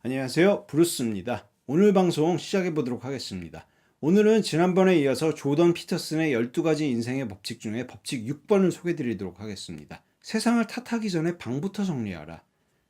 안녕하세요, 브루스입니다. 오늘 방송 시작해 보도록 하겠습니다. 오늘은 지난번에 이어서 조던 피터슨의 12가지 인생의 법칙 중에 법칙 6번을 소개해 드리도록 하겠습니다. 세상을 탓하기 전에 방부터 정리하라.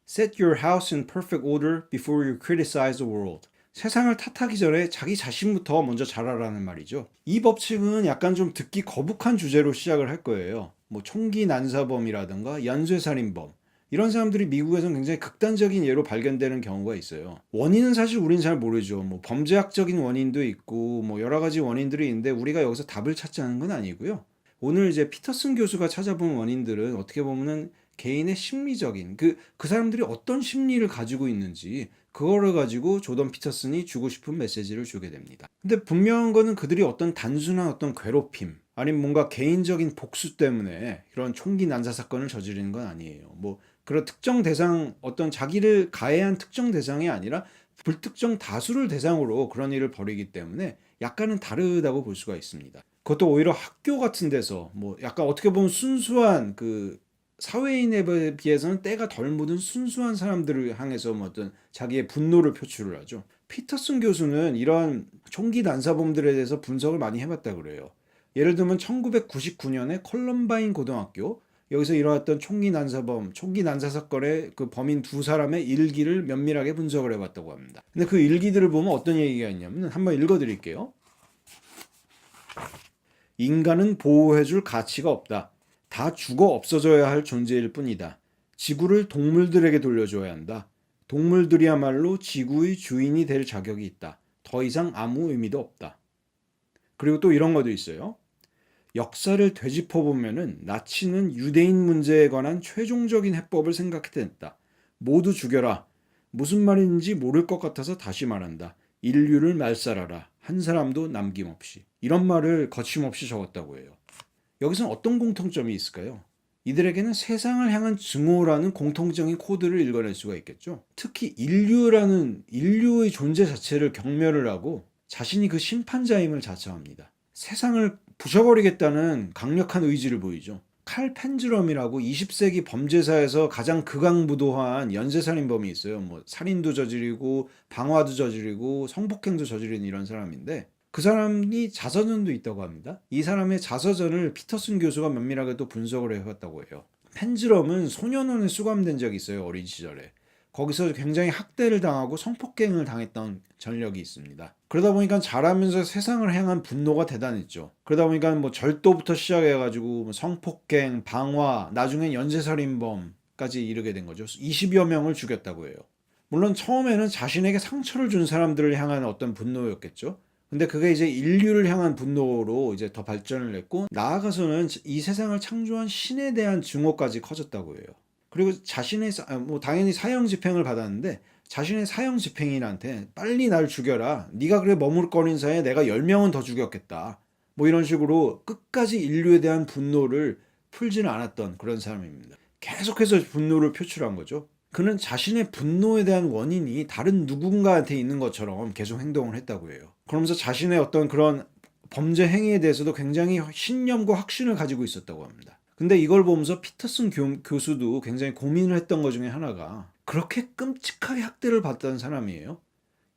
Set your house in perfect order before you criticize the world. 세상을 탓하기 전에 자기 자신부터 먼저 잘하라는 말이죠. 이 법칙은 약간 좀 듣기 거북한 주제로 시작을 할 거예요. 총기 난사범이라든가 연쇄살인범, 이런 사람들이 미국에서는 굉장히 극단적인 예로 발견되는 경우가 있어요. 원인은 사실 우린 잘 모르죠. 범죄학적인 원인도 있고 여러 가지 원인들이 있는데 우리가 여기서 답을 찾자는 건 아니고요. 오늘 이제 피터슨 교수가 찾아본 원인들은 어떻게 보면은 개인의 심리적인 그 사람들이 어떤 심리를 가지고 있는지 그거를 가지고 조던 피터슨이 주고 싶은 메시지를 주게 됩니다. 근데 분명한 거는 그들이 어떤 단순한 어떤 괴롭힘 아니면 뭔가 개인적인 복수 때문에 그런 총기 난사 사건을 저지르는 건 아니에요. 그런 특정 대상, 어떤 자기를 가해한 특정 대상이 아니라 불특정 다수를 대상으로 그런 일을 벌이기 때문에 약간은 다르다고 볼 수가 있습니다. 그것도 오히려 학교 같은 데서 약간 어떻게 보면 순수한 사회인에 비해서는 때가 덜 묻은 순수한 사람들을 향해서 어떤 자기의 분노를 표출을 하죠. 피터슨 교수는 이런 총기 난사범들에 대해서 분석을 많이 해봤다 그래요. 예를 들면 1999년에 컬럼바인 고등학교, 여기서 일어났던 총기 난사범, 총기 난사 사건의 그 범인 두 사람의 일기를 면밀하게 분석을 해봤다고 합니다. 근데 그 일기들을 보면 어떤 얘기가 있냐면 한번 읽어드릴게요. 인간은 보호해줄 가치가 없다. 다 죽어 없어져야 할 존재일 뿐이다. 지구를 동물들에게 돌려줘야 한다. 동물들이야말로 지구의 주인이 될 자격이 있다. 더 이상 아무 의미도 없다. 그리고 또 이런 것도 있어요. 역사를 되짚어보면은 나치는 유대인 문제에 관한 최종적인 해법을 생각해냈다. 모두 죽여라. 무슨 말인지 모를 것 같아서 다시 말한다. 인류를 말살하라. 한 사람도 남김없이. 이런 말을 거침없이 적었다고 해요. 여기서는 어떤 공통점이 있을까요? 이들에게는 세상을 향한 증오라는 공통적인 코드를 읽어낼 수가 있겠죠. 특히 인류의 존재 자체를 경멸을 하고 자신이 그 심판자임을 자처합니다. 세상을 부셔버리겠다는 강력한 의지를 보이죠. 칼 펜즈럼이라고 20세기 범죄사에서 가장 극악무도한 연쇄살인범이 있어요. 살인도 저지르고 방화도 저지르고 성폭행도 저지르는 이런 사람인데 그 사람이 자서전도 있다고 합니다. 이 사람의 자서전을 피터슨 교수가 면밀하게 또 분석을 해봤다고 해요. 펜즈럼은 소년원에 수감된 적이 있어요. 어린 시절에. 거기서 굉장히 학대를 당하고 성폭행을 당했던 전력이 있습니다. 그러다 보니까 자라면서 세상을 향한 분노가 대단했죠. 그러다 보니까 절도부터 시작해가지고 성폭행, 방화, 나중엔 연쇄살인범까지 이르게 된 거죠. 20여 명을 죽였다고 해요. 물론 처음에는 자신에게 상처를 준 사람들을 향한 어떤 분노였겠죠. 근데 그게 이제 인류를 향한 분노로 이제 더 발전을 했고 나아가서는 이 세상을 창조한 신에 대한 증오까지 커졌다고 해요. 그리고 자신의 당연히 사형 집행을 받았는데 자신의 사형 집행인한테 빨리 날 죽여라. 네가 그래 머물거린 사이에 내가 10명은 더 죽였겠다. 이런 식으로 끝까지 인류에 대한 분노를 풀지는 않았던 그런 사람입니다. 계속해서 분노를 표출한 거죠. 그는 자신의 분노에 대한 원인이 다른 누군가한테 있는 것처럼 계속 행동을 했다고 해요. 그러면서 자신의 어떤 그런 범죄 행위에 대해서도 굉장히 신념과 확신을 가지고 있었다고 합니다. 근데 이걸 보면서 피터슨 교수도 굉장히 고민을 했던 것 중에 하나가 그렇게 끔찍하게 학대를 받던 사람이에요.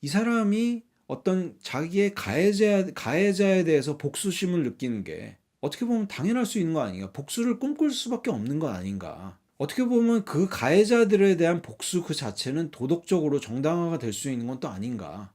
이 사람이 어떤 자기의 가해자에 대해서 복수심을 느끼는 게 어떻게 보면 당연할 수 있는 거 아닌가. 복수를 꿈꿀 수밖에 없는 거 아닌가. 어떻게 보면 그 가해자들에 대한 복수 그 자체는 도덕적으로 정당화가 될 수 있는 건 또 아닌가.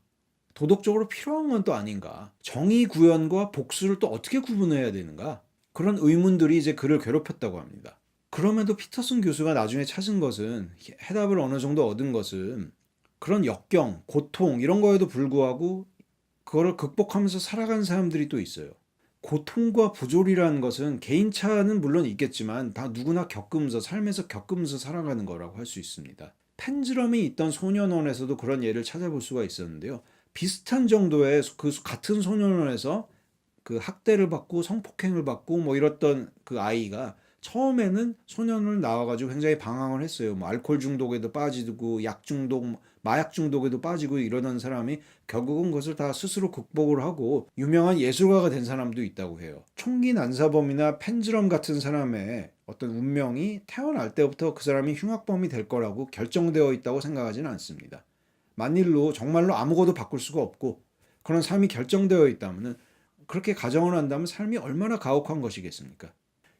도덕적으로 필요한 건 또 아닌가. 정의 구현과 복수를 또 어떻게 구분해야 되는가. 그런 의문들이 이제 그를 괴롭혔다고 합니다. 그럼에도 피터슨 교수가 나중에 찾은 것은 해답을 어느 정도 얻은 것은 그런 역경, 고통 이런 거에도 불구하고 그거를 극복하면서 살아가는 사람들이 또 있어요. 고통과 부조리라는 것은 개인차는 물론 있겠지만 다 누구나 겪으면서 삶에서 겪으면서 살아가는 거라고 할 수 있습니다. 펜즈럼이 있던 소년원에서도 그런 예를 찾아볼 수가 있었는데요. 비슷한 정도의 그 같은 소년원에서 그 학대를 받고 성폭행을 받고 이랬던 그 아이가 처음에는 소년을 나와가지고 굉장히 방황을 했어요. 알코올 중독에도 빠지고 약 중독, 마약 중독에도 빠지고 이러던 사람이 결국은 그것을 다 스스로 극복을 하고 유명한 예술가가 된 사람도 있다고 해요. 총기 난사범이나 펜즈럼 같은 사람의 어떤 운명이 태어날 때부터 그 사람이 흉악범이 될 거라고 결정되어 있다고 생각하지는 않습니다. 만일로 정말로 아무것도 바꿀 수가 없고 그런 삶이 결정되어 있다면 그렇게 가정을 한다면 삶이 얼마나 가혹한 것이겠습니까?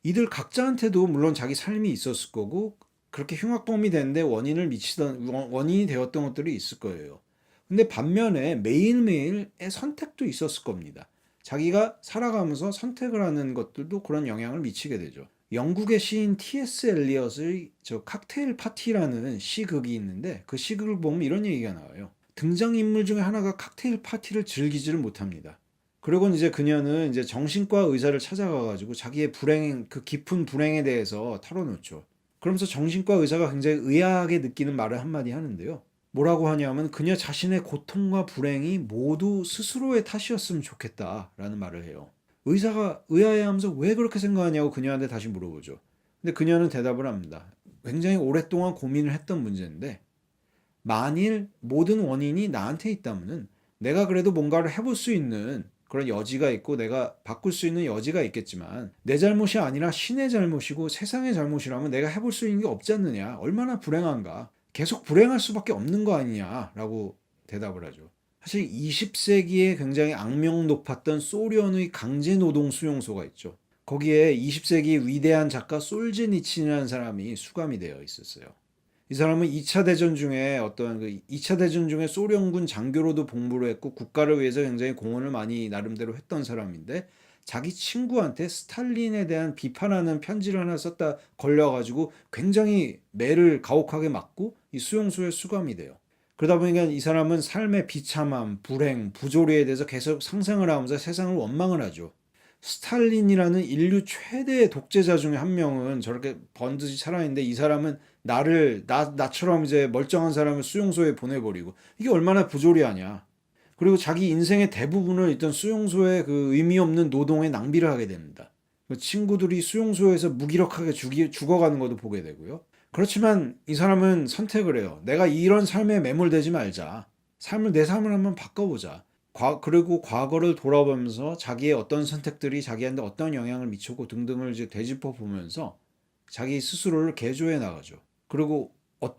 이들 각자한테도 물론 자기 삶이 있었을 거고 그렇게 흉악범이 되는데 원인이 되었던 것들이 있을 거예요. 근데 반면에 매일매일의 선택도 있었을 겁니다. 자기가 살아가면서 선택을 하는 것들도 그런 영향을 미치게 되죠. 영국의 시인 T.S. 엘리엇의 저 칵테일 파티라는 시극이 있는데 그 시극을 보면 이런 얘기가 나와요. 등장인물 중에 하나가 칵테일 파티를 즐기지를 못합니다. 그리고 이제 그녀는 이제 정신과 의사를 찾아가가지고 자기의 그 깊은 불행에 대해서 털어놓죠. 그러면서 정신과 의사가 굉장히 의아하게 느끼는 말을 한마디 하는데요. 뭐라고 하냐면 그녀 자신의 고통과 불행이 모두 스스로의 탓이었으면 좋겠다라는 말을 해요. 의사가 의아해하면서 왜 그렇게 생각하냐고 그녀한테 다시 물어보죠. 근데 그녀는 대답을 합니다. 굉장히 오랫동안 고민을 했던 문제인데 만일 모든 원인이 나한테 있다면은 내가 그래도 뭔가를 해볼 수 있는 그런 여지가 있고 내가 바꿀 수 있는 여지가 있겠지만 내 잘못이 아니라 신의 잘못이고 세상의 잘못이라면 내가 해볼 수 있는 게 없지 않느냐. 얼마나 불행한가. 계속 불행할 수밖에 없는 거 아니냐라고 대답을 하죠. 사실 20세기에 굉장히 악명 높았던 소련의 강제노동 수용소가 있죠. 거기에 20세기 위대한 작가 솔제니친이라는 사람이 수감이 되어 있었어요. 이 사람은 2차 대전 중에 2차 대전 중에 소련군 장교로도 복무를 했고 국가를 위해서 굉장히 공헌을 많이 나름대로 했던 사람인데 자기 친구한테 스탈린에 대한 비판하는 편지를 하나 썼다 걸려가지고 굉장히 매를 가혹하게 맞고 이 수용소에 수감이 돼요. 그러다 보니까 이 사람은 삶의 비참함, 불행, 부조리에 대해서 계속 상상을 하면서 세상을 원망을 하죠. 스탈린이라는 인류 최대의 독재자 중에 한 명은 저렇게 번듯이 살아있는데 이 사람은 나처럼 이제 멀쩡한 사람을 수용소에 보내버리고 이게 얼마나 부조리하냐. 그리고 자기 인생의 대부분을 일단 수용소의 그 의미 없는 노동에 낭비를 하게 됩니다. 그 친구들이 수용소에서 무기력하게 죽어가는 것도 보게 되고요. 그렇지만 이 사람은 선택을 해요. 내가 이런 삶에 매몰되지 말자. 내 삶을 한번 바꿔보자. 그리고 과거를 돌아보면서 자기의 어떤 선택들이 자기한테 어떤 영향을 미쳤고 등등을 이제 되짚어 보면서 자기 스스로를 개조해 나가죠. 그리고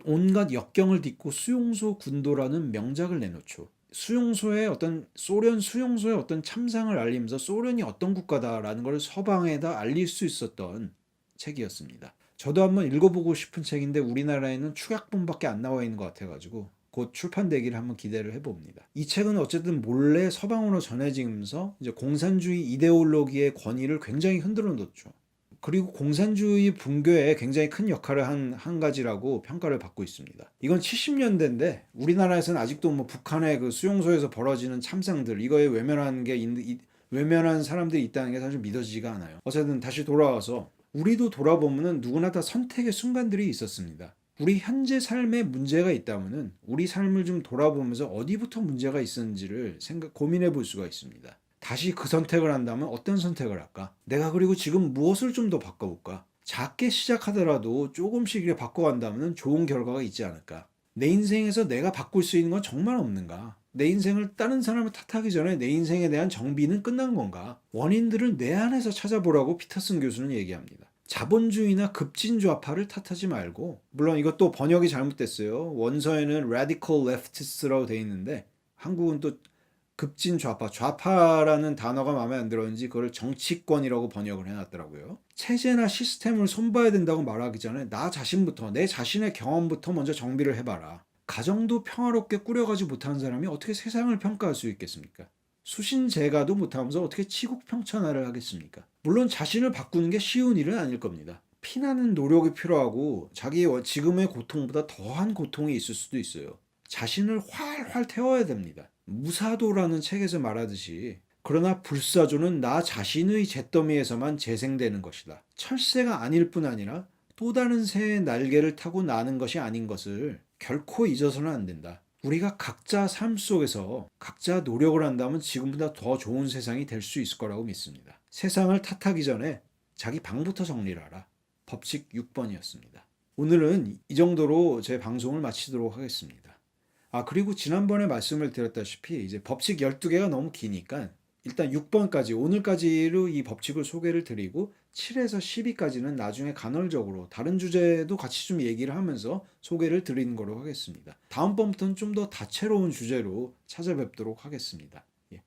온갖 역경을 딛고 수용소 군도라는 명작을 내놓죠. 소련 수용소의 어떤 참상을 알리면서 소련이 어떤 국가다라는 걸 서방에다 알릴 수 있었던 책이었습니다. 저도 한번 읽어보고 싶은 책인데 우리나라에는 축약본밖에 안 나와 있는 것 같아가지고 곧 출판되기를 한번 기대를 해봅니다. 이 책은 어쨌든 몰래 서방으로 전해지면서 이제 공산주의 이데올로기의 권위를 굉장히 흔들어 놓죠. 그리고 공산주의 붕괴에 굉장히 큰 역할을 한 가지라고 평가를 받고 있습니다. 이건 70년대인데 우리나라에서는 아직도 뭐 북한의 그 수용소에서 벌어지는 참상들 이거에 외면한 사람들이 있다는 게 사실 믿어지지가 않아요. 어쨌든 다시 돌아와서 우리도 돌아보면은 누구나 다 선택의 순간들이 있었습니다. 우리 현재 삶에 문제가 있다면은 우리 삶을 좀 돌아보면서 어디부터 문제가 있었는지를 고민해 볼 수가 있습니다. 다시 그 선택을 한다면 어떤 선택을 할까? 내가 그리고 지금 무엇을 좀 더 바꿔볼까? 작게 시작하더라도 조금씩 이렇게 바꿔간다면 좋은 결과가 있지 않을까? 내 인생에서 내가 바꿀 수 있는 건 정말 없는가? 내 인생을 다른 사람을 탓하기 전에 내 인생에 대한 정비는 끝난 건가? 원인들을 내 안에서 찾아보라고 피터슨 교수는 얘기합니다. 자본주의나 급진좌파를 탓하지 말고, 물론 이것도 번역이 잘못됐어요. 원서에는 radical leftist라고 돼 있는데 한국은 또 급진좌파, 좌파라는 단어가 마음에 안 들었는지 그걸 정치권이라고 번역을 해놨더라고요. 체제나 시스템을 손봐야 된다고 말하기 전에 나 자신부터, 내 자신의 경험부터 먼저 정비를 해봐라. 가정도 평화롭게 꾸려가지 못한 사람이 어떻게 세상을 평가할 수 있겠습니까? 수신제가도 못하면서 어떻게 치국평천하를 하겠습니까? 물론 자신을 바꾸는 게 쉬운 일은 아닐 겁니다. 피나는 노력이 필요하고 자기의 지금의 고통보다 더한 고통이 있을 수도 있어요. 자신을 활활 태워야 됩니다. 무사도라는 책에서 말하듯이 그러나 불사조는 나 자신의 잿더미에서만 재생되는 것이다. 철새가 아닐 뿐 아니라 또 다른 새의 날개를 타고 나는 것이 아닌 것을 결코 잊어서는 안 된다. 우리가 각자 삶 속에서 각자 노력을 한다면 지금보다 더 좋은 세상이 될 수 있을 거라고 믿습니다. 세상을 탓하기 전에 자기 방부터 정리를 하라. 법칙 6번이었습니다. 오늘은 이 정도로 제 방송을 마치도록 하겠습니다. 그리고 지난번에 말씀을 드렸다시피 이제 법칙 12개가 너무 기니까 일단 6번까지 오늘까지로 이 법칙을 소개를 드리고 7에서 12까지는 나중에 간헐적으로 다른 주제도 같이 좀 얘기를 하면서 소개를 드리는 거로 하겠습니다. 다음번부터는 좀 더 다채로운 주제로 찾아뵙도록 하겠습니다. 예.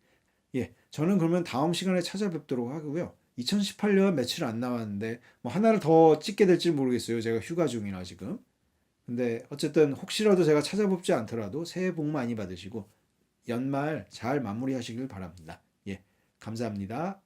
예, 저는 그러면 다음 시간에 찾아뵙도록 하고요. 2018년 며칠 안 남았는데 뭐 하나를 더 찍게 될지 모르겠어요. 제가 휴가 중이라 지금. 근데 어쨌든 혹시라도 제가 찾아뵙지 않더라도 새해 복 많이 받으시고 연말 잘 마무리하시길 바랍니다. 예, 감사합니다.